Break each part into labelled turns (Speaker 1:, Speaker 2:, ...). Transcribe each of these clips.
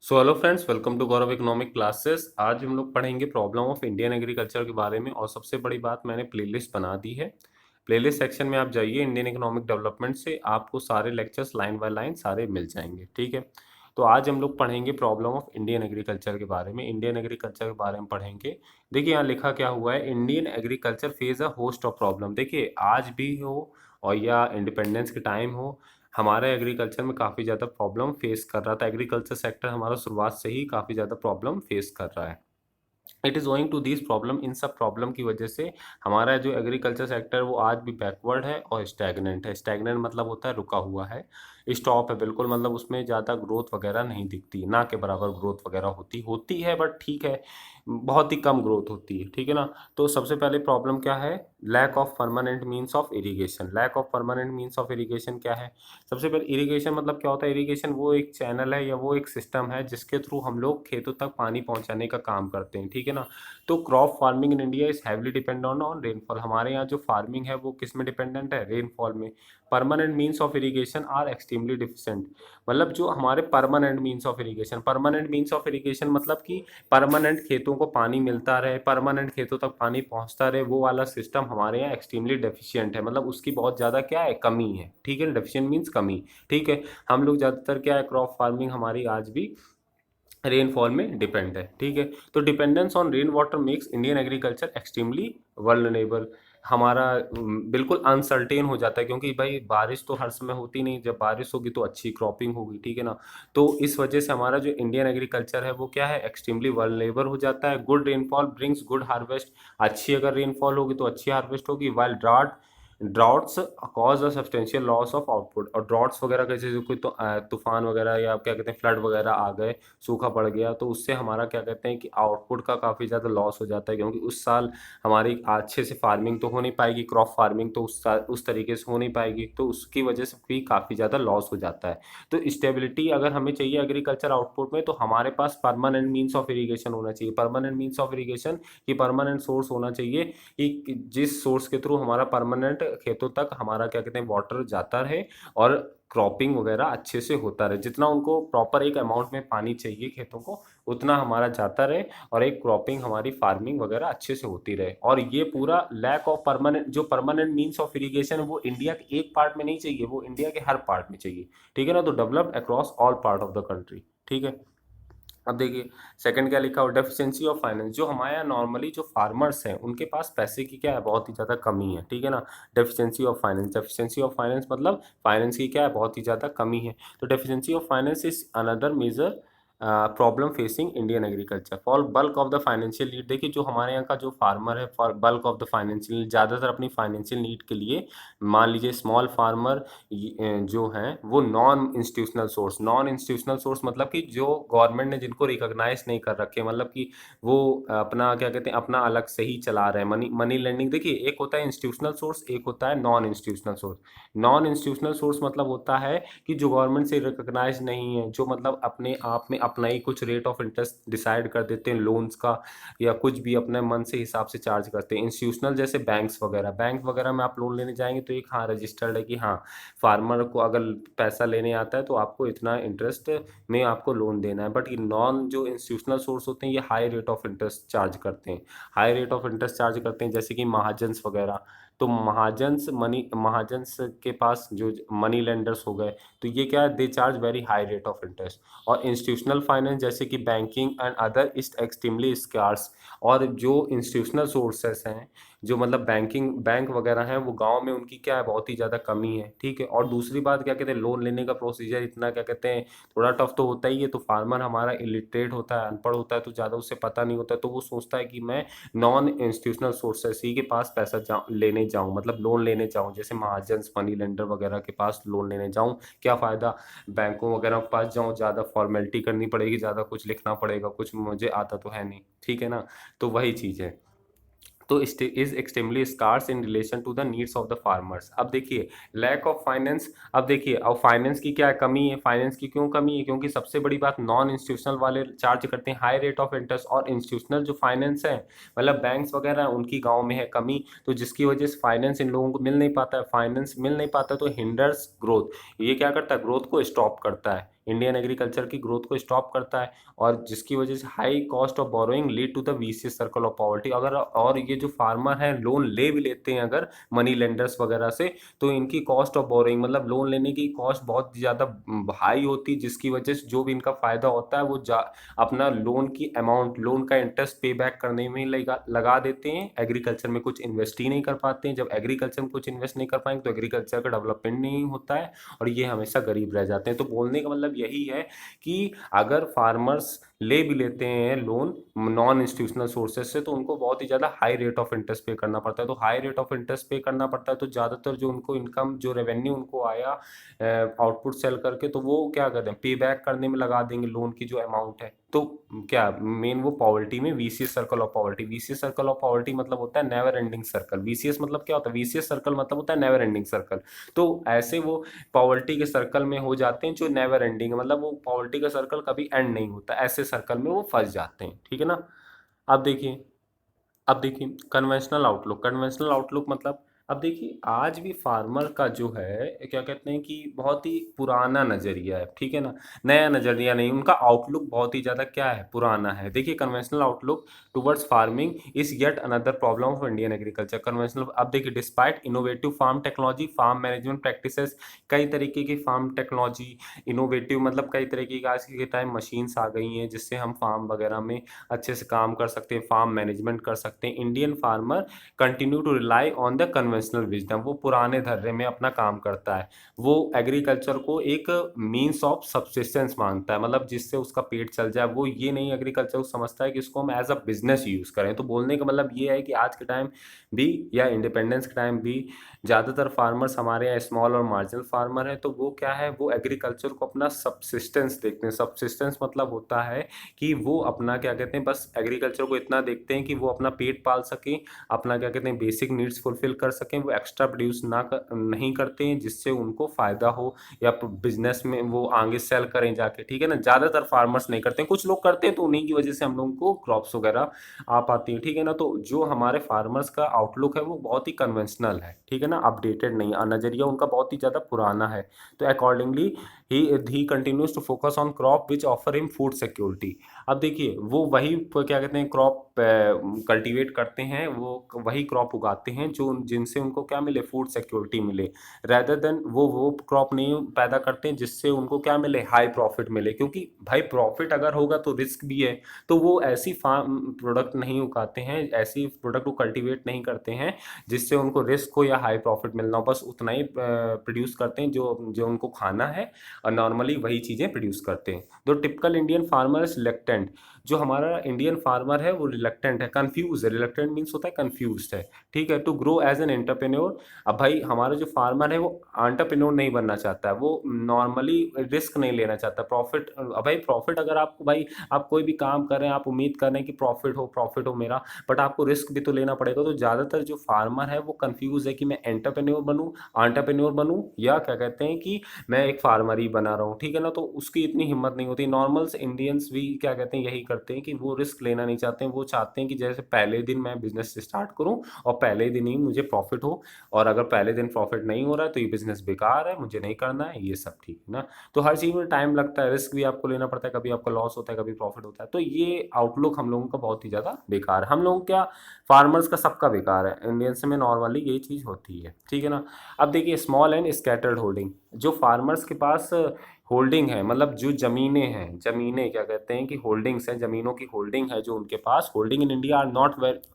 Speaker 1: So hello friends, welcome to Gaurav economic classes. आज हम लोग पढ़ेंगे प्रॉब्लम ऑफ इंडियन एग्रीकल्चर के बारे में। और सबसे बड़ी बात, मैंने प्लेलिस्ट बना दी है। प्लेलिस्ट सेक्शन में आप जाइए, इंडियन इकोनॉमिक डेवलपमेंट से आपको सारे लेक्चर्स लाइन बाय लाइन सारे मिल जाएंगे। ठीक है, तो आज हम लोग पढ़ेंगे प्रॉब्लम ऑफ इंडियन एग्रीकल्चर के बारे में। इंडियन एग्रीकल्चर के बारे में पढ़ेंगे। देखिए यहाँ लिखा क्या हुआ है, Indian agriculture face a host of problem. देखिए आज भी हो और या इंडिपेंडेंस के टाइम हो, हमारे एग्रीकल्चर में काफ़ी ज़्यादा प्रॉब्लम फेस कर रहा था। एग्रीकल्चर सेक्टर हमारा शुरुआत से ही काफ़ी ज़्यादा प्रॉब्लम फेस कर रहा है। It is owing to this problem, इन सब प्रॉब्लम की वजह से हमारा जो एग्रीकल्चर सेक्टर वो आज भी बैकवर्ड है और स्टैग्नेंट है। स्टैग्नेंट मतलब होता है रुका हुआ है, स्टॉप है बिल्कुल, मतलब उसमें ज़्यादा ग्रोथ वगैरह नहीं दिखती, ना के बराबर ग्रोथ वगैरह होती होती है, बट ठीक है, बहुत ही कम ग्रोथ होती है। ठीक है ना। तो सबसे पहले प्रॉब्लम क्या है, lack of permanent means of irrigation. Lack of permanent means of irrigation क्या है? सबसे पहले इरिगेशन मतलब क्या होता है? इरिगेशन वो एक चैनल है या वो एक सिस्टम है जिसके थ्रू हम लोग खेतों तक पानी पहुंचाने का काम करते हैं। ठीक है ना। तो crop farming in India is heavily dependent on rainfall. हमारे यहाँ जो फार्मिंग है वो किस में डिपेंडेंट है? रेनफॉल में। Permanent means of irrigation are extremely deficient. मतलब जो हमारे permanent means of irrigation, permanent means of irrigation मतलब कि परमानेंट खेतों को पानी मिलता रहे, परमानेंट खेतों तक पानी पहुंचता रहे, वो वाला सिस्टम हमारे यहाँ एक्सट्रीमली डेफिशिएंट है। मतलब उसकी बहुत ज़्यादा क्या है, कमी है। ठीक है, डेफिशिएंट मीन्स कमी। ठीक है, हम लोग ज़्यादातर क्या है, क्रॉप फार्मिंग हमारी आज भी रेनफॉल में डिपेंड है। ठीक है, तो dependence on rain water makes Indian agriculture extremely vulnerable. हमारा बिल्कुल अनसर्टेन हो जाता है, क्योंकि भाई बारिश तो हर समय होती नहीं, जब बारिश होगी तो अच्छी क्रॉपिंग होगी। ठीक है ना। तो इस वजह से हमारा जो इंडियन एग्रीकल्चर है वो क्या है, एक्सट्रीमली वल्नरेबल हो जाता है। Good rainfall brings good harvest. अच्छी अगर रेनफॉल होगी तो अच्छी हार्वेस्ट होगी। While droughts cause a substantial loss of output. और ड्राउट्स वगैरह का जैसे कोई तो तूफान वगैरह या क्या कहते हैं फ्लड वगैरह आ गए, सूखा पड़ गया, तो उससे हमारा क्या कहते हैं कि आउटपुट का काफ़ी ज़्यादा लॉस हो जाता है, क्योंकि उस साल हमारी अच्छे से फार्मिंग तो हो नहीं पाएगी, क्रॉप फार्मिंग तो उस साल उस तरीके से हो नहीं पाएगी, तो उसकी वजह से भी काफ़ी ज़्यादा लॉस हो जाता है। तो स्टेबिलिटी अगर हमें चाहिए एग्रीकल्चर आउटपुट में, तो हमारे पास परमानेंट मीन्स ऑफ इरीगेशन होना चाहिए। परमानेंट मीन्स ऑफ इरीगेशन की परमानेंट सोर्स होना चाहिए कि जिस सोर्स के थ्रू हमारा परमानेंट खेतों तक हमारा क्या कहते हैं वाटर जाता रहे, और क्रॉपिंग वगैरह अच्छे से होता रहे। जितना उनको प्रॉपर एक अमाउंट में पानी चाहिए खेतों को, उतना हमारा जाता रहे, और एक क्रॉपिंग हमारी फार्मिंग वगैरह अच्छे से होती रहे। और ये पूरा लैक ऑफ परमानेंट, जो परमानेंट मीन्स ऑफ इरीगेशन है वो इंडिया के एक पार्ट में नहीं चाहिए, वो इंडिया के हर पार्ट में चाहिए। ठीक है ना। तो developed across all part of the country. ठीक है। अब देखिए सेकंड क्या लिखा हो, डेफिशिएंसी ऑफ फाइनेंस। जो हमारे यहाँ नॉर्मली जो फार्मर्स हैं उनके पास पैसे की क्या है, बहुत ही ज़्यादा कमी है। ठीक है ना। Deficiency of finance, deficiency of finance मतलब फाइनेंस की क्या है, बहुत ही ज़्यादा कमी है। तो deficiency of finance is another major problem facing Indian agriculture for bulk of the financial need. देखिए जो हमारे यहाँ का जो फार्मर है, for bulk of the financial need, ज़्यादातर अपनी फाइनेंशियल नीड के लिए, मान लीजिए स्मॉल फार्मर जो हैं वो non institutional source. Non institutional source मतलब कि जो गवर्नमेंट ने जिनको रिकॉग्नाइज नहीं कर रखे, मतलब कि वो अपना क्या कहते हैं अपना अलग से ही चला रहे हैं, मनी मनी लेंडिंग। देखिए एक होता है इंस्टीट्यूशनल सोर्स, एक होता है non institutional source. Non institutional source मतलब होता है कि जो गवर्नमेंट से रिकॉग्नाइज नहीं है, जो मतलब अपने आप में अपना ही कुछ रेट ऑफ इंटरेस्ट डिसाइड कर देते हैं लोन्स का, या कुछ भी अपने मन से हिसाब से चार्ज करते हैं। इंस्टीट्यूशनल जैसे बैंक्स वगैरह, बैंक वगैरह में आप लोन लेने जाएंगे तो एक हाँ रजिस्टर्ड है कि हाँ फार्मर को अगर पैसा लेने आता है तो आपको इतना इंटरेस्ट में आपको लोन देना है। बट ये नॉन जो इंस्टीट्यूशनल सोर्स होते हैं ये high rate of interest charge करते हैं। High rate of interest charge करते हैं, जैसे कि महाजन्स वगैरह। तो महाजन्स के पास जो मनी लेंडर्स हो गए, तो ये क्या है, they charge very high rate of interest. और इंस्टीट्यूशनल फाइनेंस जैसे कि banking and other is extremely scarce. और जो इंस्टीट्यूशनल सोर्सेस हैं, जो मतलब बैंक वगैरह हैं, वो गांव में उनकी क्या है, बहुत ही ज़्यादा कमी है। ठीक है। और दूसरी बात क्या कहते हैं, लोन लेने का प्रोसीजर इतना क्या कहते हैं थोड़ा टफ तो होता ही है। तो फार्मर हमारा इलिटरेट होता है, अनपढ़ होता है, तो ज़्यादा उससे पता नहीं होता, तो वो सोचता है कि मैं नॉन इंस्टीट्यूशनल सोर्सेस ही के पास पैसा लेने जाऊँ, मतलब लोन लेने जाऊँ, जैसे महाजन्स मनी लेंडर वगैरह के पास लोन लेने जाऊँ। क्या फ़ायदा, बैंकों वगैरह के पास जाऊँ, ज़्यादा फॉर्मेलिटी करनी पड़ेगी, ज़्यादा कुछ लिखना पड़ेगा, कुछ मुझे आता तो है नहीं। ठीक है ना। तो वही चीज़ है। तो is extremely scarce in relation to the needs of the farmers. अब देखिए लैक ऑफ फाइनेंस। अब देखिए अब फाइनेंस की क्या कमी है, फाइनेंस की क्यों कमी है, क्योंकि सबसे बड़ी बात नॉन इंस्टीट्यूशनल वाले चार्ज करते हैं हाई रेट ऑफ इंटरेस्ट, और इंस्टीट्यूशनल जो फाइनेंस है मतलब बैंक्स वगैरह उनकी गाँव में है कमी। तो जिसकी वजह से फाइनेंस इन लोगों को मिल नहीं पाता है, फाइनेंस मिल नहीं पाता तो हिंडर्स ग्रोथ। ये क्या करता है, ग्रोथ को स्टॉप करता है। इंडियन एग्रीकल्चर की ग्रोथ को स्टॉप करता है, और जिसकी वजह से high cost of borrowing lead to the vicious circle of poverty. अगर और ये जो फार्मर हैं लोन ले भी लेते हैं अगर मनी लेंडर्स वगैरह से, तो इनकी कॉस्ट ऑफ बोरोइंग मतलब लोन लेने की कॉस्ट बहुत ज़्यादा हाई होती है, जिसकी वजह से जो भी इनका फ़ायदा होता है वो अपना लोन की अमाउंट, लोन का इंटरेस्ट पे बैक करने में लगा देते हैं, एग्रीकल्चर में कुछ इन्वेस्ट ही नहीं कर पाते हैं। जब एग्रीकल्चर में कुछ इन्वेस्ट नहीं कर पाएंगे तो एग्रीकल्चर का डेवलपमेंट नहीं होता है, और ये हमेशा गरीब रह जाते हैं। तो बोलने का मतलब यही है कि अगर फार्मर्स ले भी लेते हैं लोन नॉन इंस्टीट्यूशनल सोर्सेज से, तो उनको बहुत ही ज़्यादा हाई रेट ऑफ इंटरेस्ट पे करना पड़ता है। तो हाई रेट ऑफ इंटरेस्ट पे करना पड़ता है, तो ज़्यादातर जो उनको इनकम, जो रेवेन्यू उनको आया आउटपुट सेल करके, तो वो क्या करते हैं पे बैक करने में लगा देंगे लोन की जो अमाउंट है। तो क्या मेन वो पॉवर्टी में VCS circle of poverty, VCS circle of poverty मतलब होता है नेवर एंडिंग सर्कल। वीसीएस मतलब क्या होता है, वीसीएस सर्कल मतलब होता है नेवर एंडिंग सर्कल। तो ऐसे वो पॉवर्टी के सर्कल में हो जाते हैं जो नेवर एंडिंग है, मतलब वो पॉवर्टी का सर्कल कभी एंड नहीं होता, ऐसे सर्कल में वो फंस जाते हैं। ठीक है ना। अब देखिए अब देखिए कन्वेंशनल आउटलुक, कन्वेंशनल आउटलुक मतलब, अब देखिए आज भी फार्मर का जो है क्या कहते हैं कि बहुत ही पुराना नज़रिया है, ठीक है ना, नया नज़रिया नहीं, उनका आउटलुक बहुत ही ज़्यादा क्या है, पुराना है। देखिए conventional outlook towards farming is yet another problem of Indian agriculture. Conventional, अब देखिए despite innovative farm technology, farm management practices, कई तरीके की फार्म टेक्नोलॉजी, इनोवेटिव मतलब कई तरीके की आज के टाइम मशीन्स आ गई हैं जिससे हम फार्म वगैरह में अच्छे से काम कर सकते हैं, फार्म मैनेजमेंट कर सकते हैं। Indian farmer continue to rely on the conventional wisdom, वो पुराने धर्रे में अपना काम करता है, वो एग्रीकल्चर को एक मीन्स ऑफ सब्सिस्टेंस मानता है, मतलब जिससे उसका पेट चल जाए। वो ये नहीं एग्रीकल्चर को समझता है कि इसको हम एज अ बिजनेस यूज़ करें। तो बोलने का मतलब ये है कि आज के टाइम भी या इंडिपेंडेंस के टाइम भी ज़्यादातर फार्मर्स हमारे यहाँ स्मॉल और मार्जिनल फार्मर हैं, तो वो क्या है, वो एग्रीकल्चर को अपना सब्सिस्टेंस देखते हैं। सब्सिस्टेंस मतलब होता है कि वो अपना क्या कहते हैं, बस एग्रीकल्चर को इतना देखते हैं कि वो अपना पेट पाल सकें, अपना क्या कहते हैं बेसिक नीड्स फुलफिल कर सकें, वो एक्स्ट्रा प्रोड्यूस नहीं करते हैं जिससे उनको फ़ायदा हो या बिजनेस में वो आगे सेल करें जाके। ठीक है ना, ज़्यादातर फार्मर्स नहीं करते हैं, कुछ लोग करते हैं, तो उन्हीं की वजह से हम लोगों को क्रॉप्स वगैरह आ पाती हैं। ठीक है ना, तो जो हमारे फार्मर्स का आउटलुक है वो बहुत ही कन्वेंशनल है, ठीक है ना, अपडेटेड नहीं, नज़रिया उनका बहुत ही ज़्यादा पुराना है। तो अकॉर्डिंगली ही continues to focus on crop which offer him food security. अब देखिए वो वही क्या कहते हैं क्रॉप कल्टीवेट करते हैं, वो वही क्रॉप उगाते हैं जो जिनसे उनको क्या मिले, फूड सिक्योरिटी मिले, रेदर देन वो क्रॉप नहीं पैदा करते हैं जिससे उनको क्या मिले, हाई प्रॉफिट मिले। क्योंकि भाई प्रॉफिट अगर होगा तो रिस्क भी है, तो वो ऐसी फार्म प्रोडक्ट नहीं उगाते हैं, ऐसी प्रोडक्ट को कल्टीवेट नहीं करते हैं जिससे उनको रिस्क हो या हाई प्रॉफिट मिलना हो, बस उतना ही प्रोड्यूस करते हैं जो जो उनको खाना है, और नॉर्मली वही चीज़ें प्रोड्यूस करते हैं। दो typical Indian farmer is reluctant, जो हमारा इंडियन फार्मर है वो रिलक्टेंट है, कंफ्यूज है, रिलक्टेंट मीन्स होता है कंफ्यूज है, ठीक है, to grow as an entrepreneur. अब भाई हमारा जो फार्मर है वो एंटरप्रेन्योर नहीं बनना चाहता है, वो नॉर्मली रिस्क नहीं लेना चाहता, प्रॉफिट, अब भाई प्रॉफिट अगर आपको, भाई आप कोई भी काम कर रहे हैं, आप उम्मीद कर रहे हैं कि प्रॉफिट हो मेरा, बट आपको रिस्क भी तो लेना पड़ेगा। तो ज़्यादातर जो फार्मर है वो कंफ्यूज है कि मैं एंटरप्रेन्योर बनूँ या क्या कहते हैं कि मैं एक फार्मर ही बना रहा हूँ, ठीक है ना, तो उसकी इतनी हिम्मत नहीं होती। नॉर्मल्स इंडियंस भी क्या कहते हैं यही करते हैं कि वो रिस्क लेना नहीं चाहते हैं, वो चाहते हैं कि जैसे पहले दिन मैं बिजनेस स्टार्ट करूँ और पहले दिन ही मुझे प्रॉफिट हो, और अगर पहले दिन प्रॉफिट नहीं हो रहा है तो ये बिजनेस बेकार है, मुझे नहीं करना है, ये सब ठीक है ना। तो हर चीज़ में टाइम लगता है, रिस्क भी आपको लेना पड़ता है, कभी आपका लॉस होता है, कभी प्रॉफिट होता है। तो ये आउटलुक हम लोगों का बहुत ही ज़्यादा बेकार है, हम लोगों क्या, फार्मर्स का सबका बेकार है, इंडियंस में नॉर्मली यही चीज़ होती है, ठीक है ना। अब देखिए स्मॉल एंड स्कैटर्ड होल्डिंग, जो फार्मर्स के पास होल्डिंग है, मतलब जो ज़मीनें हैं, ज़मीनें क्या कहते हैं कि होल्डिंग्स हैं, ज़मीनों की होल्डिंग है जो उनके पास, holding in India are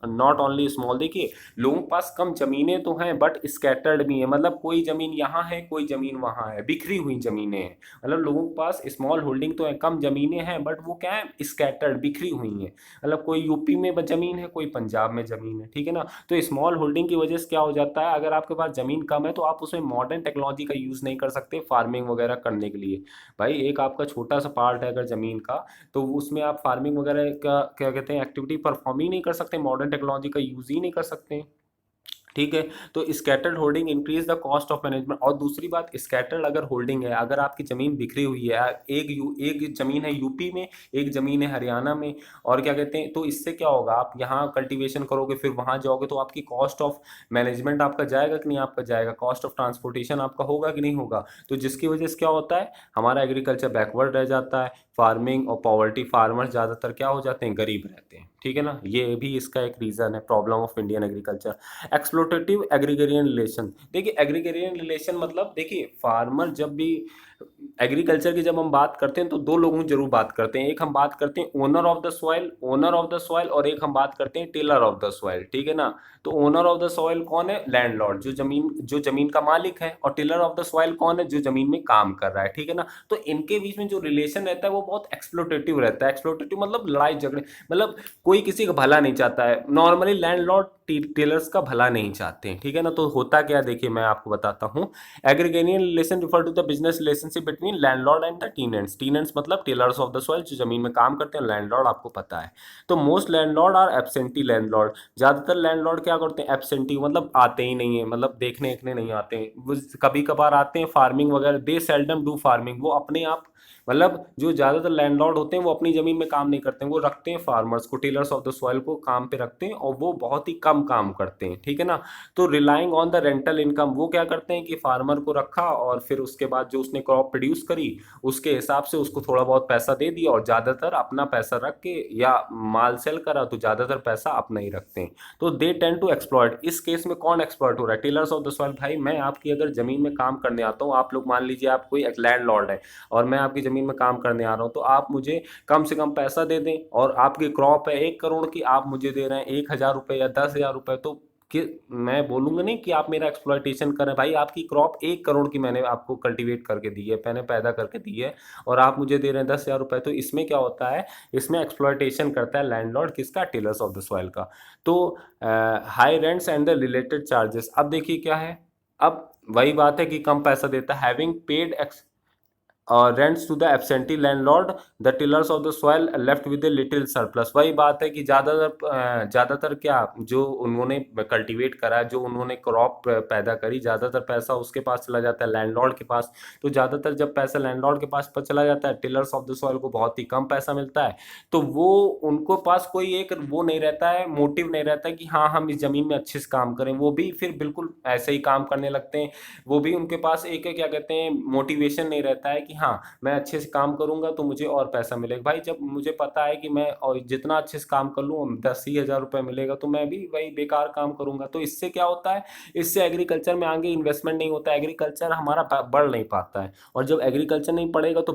Speaker 1: not only small. देखिए लोगों के पास कम ज़मीनें तो हैं बट स्कैटर्ड भी है, मतलब कोई ज़मीन यहाँ है, कोई ज़मीन वहाँ है, बिखरी हुई ज़मीनें हैं, मतलब लोगों के पास स्मॉल होल्डिंग तो है, कम ज़मीनें हैं बट वो क्या है, स्कैटर्ड, बिखरी हुई हैं, मतलब कोई यूपी में ज़मीन है, कोई पंजाब में ज़मीन है, ठीक है ना। तो स्मॉल होल्डिंग की वजह से क्या हो जाता है, अगर आपके पास ज़मीन कम है तो आप उसमें मॉडर्न टेक्नोलॉजी का यूज़ नहीं कर सकते फार्मिंग वगैरह करने के लिए। भाई एक आपका छोटा सा पार्ट है अगर ज़मीन का, तो उसमें आप फार्मिंग वगैरह का क्या कहते हैं एक्टिविटी परफॉर्म ही नहीं कर सकते, मॉडर्न टेक्नोलॉजी का यूज़ ही नहीं कर सकते। ठीक है। तो scattered holding increase the cost of management. और दूसरी बात, स्कैटर्ड अगर होल्डिंग है, अगर आपकी जमीन बिखरी हुई है, एक जमीन है यूपी में, एक जमीन है हरियाणा में, और क्या कहते हैं, तो इससे क्या होगा, आप यहाँ कल्टीवेशन करोगे फिर वहां जाओगे तो आपकी कॉस्ट ऑफ मैनेजमेंट आपका जाएगा कि नहीं, आपका जाएगा, कॉस्ट ऑफ ट्रांसपोर्टेशन आपका होगा कि नहीं होगा। तो जिसकी वजह से क्या होता है, हमारा एग्रीकल्चर बैकवर्ड रह जाता है, फार्मिंग और पॉवर्टी, फार्मर्स ज़्यादातर क्या हो जाते हैं, गरीब रहते हैं। ठीक है ना, ये भी इसका एक रीज़न है, problem of Indian agriculture. Exploitative agrarian relation, देखिए एग्रीगेरियन रिलेशन मतलब, देखिए फार्मर जब भी एग्रीकल्चर की जब हम बात करते हैं तो दो लोगों की जरूर बात करते हैं, एक हम बात करते हैं ओनर ऑफ द सॉइल और एक हम बात करते हैं टिलर ऑफ द सॉइल। ठीक है ना, तो ओनर ऑफ द सॉइल कौन है, लैंडलॉर्ड, जो जमीन का मालिक है, और टिलर ऑफ द सॉइल कौन है, जो जमीन में काम कर रहा है। ठीक है ना, तो इनके बीच में जो रिलेशन रहता है वो बहुत एक्सप्लोटेटिव रहता है। एक्सप्लोटेटिव मतलब लड़ाई झगड़े, मतलब कोई किसी का भला नहीं चाहता है, नॉर्मली लैंडलॉर्ड टेलर्स का भला नहीं चाहते हैं। ठीक है ना, तो होता क्या, देखिए मैं आपको बताता हूँ। Agrarian relation refer to the business relationship between landlord and the tenants. Tenants मतलब टेलर्स ऑफ द सॉइल, जो जमीन में काम करते हैं, लैंडलॉर्ड आपको पता है। तो most landlord are absentee landlord, ज्यादातर लैंडलॉर्ड क्या करते हैं, एब्सेंटी मतलब आते ही नहीं है, मतलब देखने नहीं आते हैं, वो कभी कभार आते हैं, फार्मिंग वगैरह, दे सेल्डम डू फार्मिंग, वो अपने आप, मतलब जो ज्यादातर लैंडलॉर्ड होते हैं वो अपनी जमीन में काम नहीं करते हैं, वो रखते हैं फार्मर्स को, टिलर्स ऑफ द सॉइल को काम पे रखते हैं, और वो बहुत ही कम काम करते हैं। ठीक है ना, तो relying on the rental income, वो क्या करते हैं कि फार्मर को रखा और फिर उसके बाद जो उसने क्रॉप प्रोड्यूस करी उसके हिसाब से उसको थोड़ा बहुत पैसा दे दिया, और ज्यादातर अपना पैसा रख के या माल सेल करा तो ज्यादातर पैसा अपना ही रखते हैं। तो दे टेंड टू एक्सप्लॉइट। इस केस में कौन एक्सप्लॉइट हो रहा है, टिलर्स ऑफ द सॉइल। भाई मैं आपकी अगर जमीन में काम करने आता हूँ, आप लोग मान लीजिए आप कोई एक लैंडलॉर्ड है और मैं आपकी जमीन में काम करने आ रहा हूँ, तो आप मुझे कम से कम पैसा दे दें, और आपकी क्रॉप है 1 करोड़ की, आप मुझे दे रहे हैं 1,000 रुपये या 10,000 रुपये, तो कि मैं बोलूंगा नहीं कि आप मेरा एक्सप्लॉइटेशन करें। भाई आपकी क्रॉप 1 करोड़ की मैंने आपको कल्टीवेट करके दी है, मैंने पैदा करके दी है, और आप मुझे दे रहे हैं 10,000 रुपये, तो इसमें क्या होता है, इसमें एक्सप्लॉइटेशन करता है लैंडलॉर्ड, किसका, टिलर्स ऑफ द सॉइल का। तो high rents and the related charges, अब देखिए क्या है, अब वही बात है कि कम पैसा देता है, having paid rents to the absentee landlord, the tillers of the soil left with a little surplus. वही बात है कि ज़्यादातर क्या, जो उन्होंने कल्टीवेट करा, जो उन्होंने क्रॉप पैदा करी, ज़्यादातर पैसा उसके पास चला जाता है, लैंडलॉर्ड के पास। तो ज़्यादातर जब पैसा लैंडलॉर्ड के पास चला जाता है, टिलर्स ऑफ द सॉइल को बहुत ही कम पैसा मिलता है, तो वो उनको पास कोई एक वो नहीं रहता है, मोटिव नहीं रहता है कि हाँ हम इस ज़मीन में अच्छे से काम करें, वो भी फिर बिल्कुल ऐसे ही काम करने लगते हैं। वो भी उनके पास एक क्या कहते हैं, मोटिवेशन नहीं रहता है कि हाँ मैं अच्छे से काम करूंगा तो मुझे और पैसा मिलेगा। भाई जब मुझे पता है कि मैं और जितना अच्छे से काम कर लूँ 10 ही हज़ार रुपये मिलेगा, तो मैं भी वही बेकार काम करूंगा। तो इससे क्या होता है, इससे एग्रीकल्चर में आगे इन्वेस्टमेंट नहीं होता है, एग्रीकल्चर हमारा बढ़ नहीं पाता है, और जब एग्रीकल्चर नहीं बढ़ेगा तो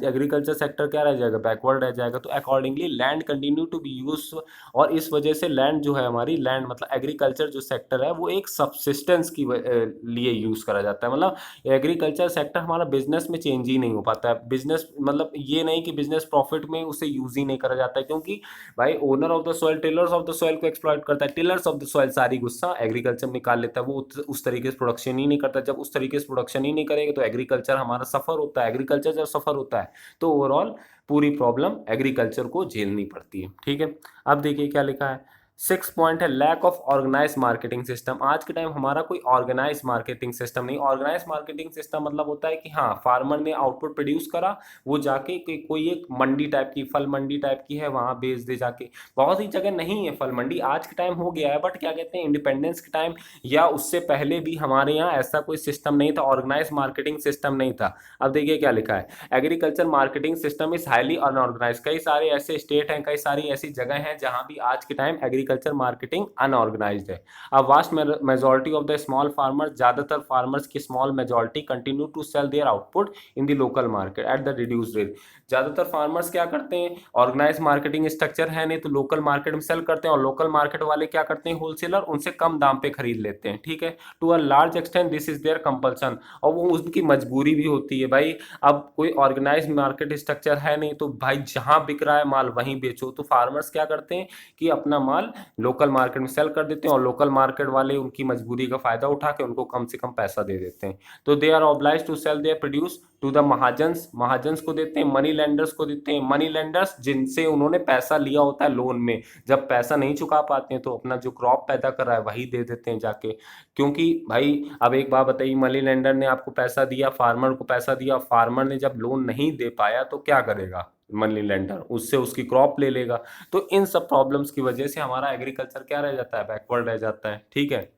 Speaker 1: एग्रीकल्चर सेक्टर क्या रह जाएगा, बैकवर्ड रह जाएगा। तो accordingly land continue to be use, और इस वजह से लैंड जो है हमारी, लैंड मतलब एग्रीकल्चर जो सेक्टर है वो एक सबसिस्टेंस की लिए यूज करा जाता है। मतलब एग्रीकल्चर सेक्टर हमारा बिजनेस में चेंज ही नहीं हो पाता है। बिजनेस मतलब ये नहीं कि बिजनेस प्रॉफिट में उसे यूज ही नहीं करा जाता है, क्योंकि भाई owner of the soil tillers of the soil को एक्सप्लॉइट करता है, टिलर्स ऑफ द सॉइल सारी गुस्सा एग्रीकल्चर में निकाल लेता है, वो उस तरीके से प्रोडक्शन ही नहीं करता। जब उस तरीके से प्रोडक्शन ही नहीं करेगा तो एग्रीकल्चर हमारा सफर होता है, एग्रीकल्चर जब सफर होता है तो ओवरऑल पूरी प्रॉब्लम एग्रीकल्चर को झेलनी पड़ती है। ठीक है, अब देखिए क्या लिखा है, 6 पॉइंट है, lack of organize marketing system. आज के टाइम हमारा कोई ऑर्गेनाइज मार्केटिंग सिस्टम नहीं। ऑर्गेनाइज मार्केटिंग सिस्टम मतलब होता है कि हाँ फार्मर ने आउटपुट प्रोड्यूस करा, वो जाके कोई एक मंडी टाइप की, फल मंडी टाइप की है, वहाँ बेच दे जाके। बहुत ही जगह नहीं है फल मंडी, आज के टाइम हो गया है, बट क्या कहते हैं इंडिपेंडेंस के टाइम या उससे पहले भी हमारे यहाँ ऐसा कोई सिस्टम नहीं था, ऑर्गेनाइज मार्केटिंग सिस्टम नहीं था। अब देखिए क्या लिखा है, agriculture marketing system is highly unorganize. कई सारे ऐसे स्टेट हैं, कई सारी ऐसी जगह हैं जहाँ भी आज के टाइम एग्रीकल्चर मार्केटिंग अनऑर्गेनाइज्ड है। अब vast majority of the small farmer, ज्यादातर फार्मर्स की small majority continue to sell their output in the local market at the reduced rate. ज्यादातर फार्मर्स क्या करते हैं, ऑर्गेनाइज मार्केटिंग स्ट्रक्चर है नहीं तो लोकल मार्केट में सेल करते हैं, और लोकल मार्केट वाले क्या करते हैं, होलसेलर उनसे कम दाम पे खरीद लेते हैं। ठीक है, to a large extent this is their compulsion, और वो उनकी मजबूरी भी होती है। भाई अब कोई ऑर्गेनाइज मार्केट स्ट्रक्चर है नहीं तो भाई जहां बिक रहा है माल वहीं बेचो। तो फार्मर्स क्या करते हैं कि अपना माल लोकल मार्केट में सेल कर देते हैं और लोकल मार्केट वाले उनकी मजबूरी का फायदा उठा के उनको कम से कम पैसा दे देते हैं। तो they are oblige to sell their produce to the mahajans, महाजन्स को देते हैं, मनी लेंडर्स को देते हैं, मनी लेंडर्स जिनसे उन्होंने पैसा लिया होता है लोन में, जब पैसा नहीं चुका पाते हैं तो अपना जो क्रॉप पैदा कर रहा है वही दे देते हैं जाके। क्योंकि भाई अब एक बात बताइए, मनी लेंडर ने आपको पैसा दिया, फार्मर को पैसा दिया, फार्मर ने जब लोन नहीं दे पाया तो क्या करेगा मनी लेंडर, उससे उसकी क्रॉप ले लेगा। तो इन सब प्रॉब्लम्स की वजह से हमारा एग्रीकल्चर क्या रह जाता है, बैकवर्ड रह जाता है। ठीक है,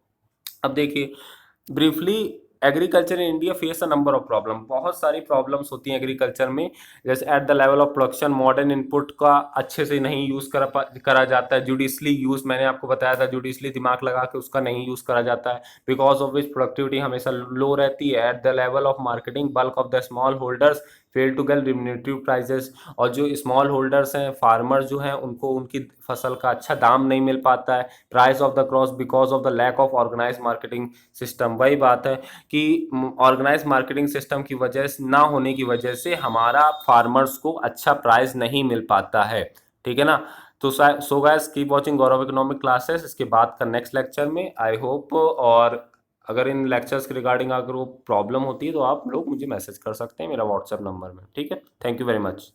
Speaker 1: अब देखिए briefly, agriculture in India face a number of problem, बहुत सारी प्रॉब्लम्स होती हैं एग्रीकल्चर में। जैसे eight the level of production modern input का अच्छे से नहीं यूज करा जाता है, जुडिशली यूज, मैंने आपको बताया था जुडिशली दिमाग लगा के उसका नहीं यूज करा जाता है, बिकॉज ऑफ विच प्रोडक्टिविटी हमेशा लो रहती है। At the level of marketing bulk of the small holders fail to get remunerative prices, और जो स्मॉल होल्डर्स हैं, फार्मर जो हैं, उनको उनकी फसल का अच्छा दाम नहीं मिल पाता है। Price of the crops because of the lack of organize marketing system, वही बात है कि ऑर्गेनाइज मार्केटिंग सिस्टम की वजह से, ना होने की वजह से हमारा फार्मर्स को अच्छा प्राइस नहीं मिल पाता है। ठीक है ना। तो सो गाइस कीप वाचिंग गौरव इकोनॉमिक क्लासेस, इसके बाद का नेक्स्ट लेक्चर में आई होप, और अगर इन लेक्चर्स के रिगार्डिंग अगर वो प्रॉब्लम होती है तो आप लोग मुझे मैसेज कर सकते हैं मेरा व्हाट्सएप नंबर में। ठीक है, थैंक यू वेरी मच।